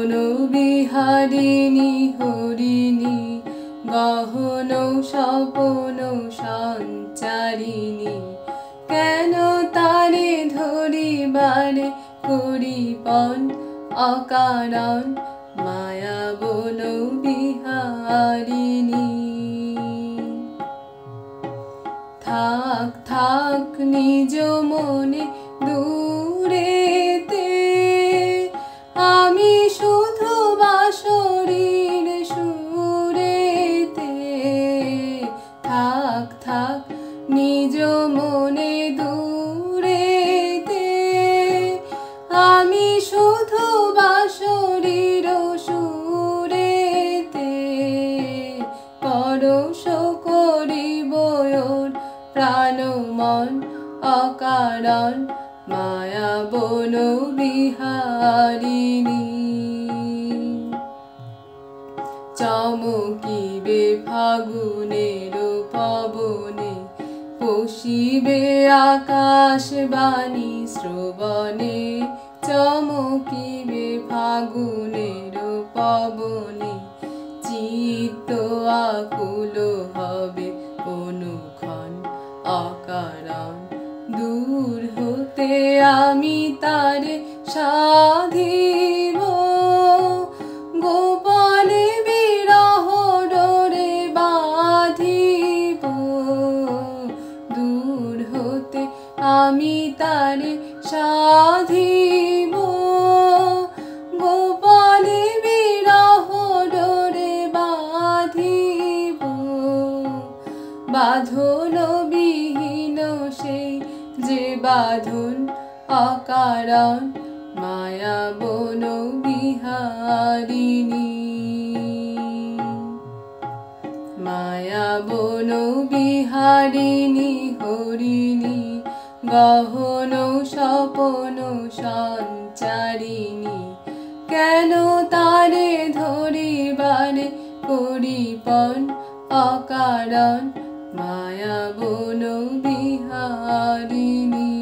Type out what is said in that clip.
বন বিহারিণী হরিণী গহন স্বপন সঞ্চারিণী কেন তারে ধরিবারে করিপন অকারণ মায়া বন বিহারিণী। থাক থাক নিজ মনে দূরেতে আমি শুধু বাঁশরীর সুরেতে। থাক থাক নিজ মনে দূরেতে আমি শুধু বাঁশরীর সুরেতে। পরশ করিব প্রাণ মন অকারণ মায়া বন বিহারিণী। চমকিবে ফাগুনের পবনে পশিবে আকাশ বাণী শ্রবণে। চমকিবে ফাগুনের পবনে চিত্ত আকুল হবে অনুক্ষণ অকারণ। দূর হতে আমি তারে সাধিব গোপনে বিরহ ডোরে বাঁধিব। দূর হতে আমি তারে সাধিব গোপনে বিরহ ডোরে বাঁধিব। বাঁধন বিহীন সেই যে বাঁধন অকারণ মায়া বন বিহারিণী। মায়া বন বিহারিণী হরিণী গহন স্বপন সঞ্চারিণী কেন তারে ধরিবারে করিপন অকারণ মায়া বন বিহারিণী।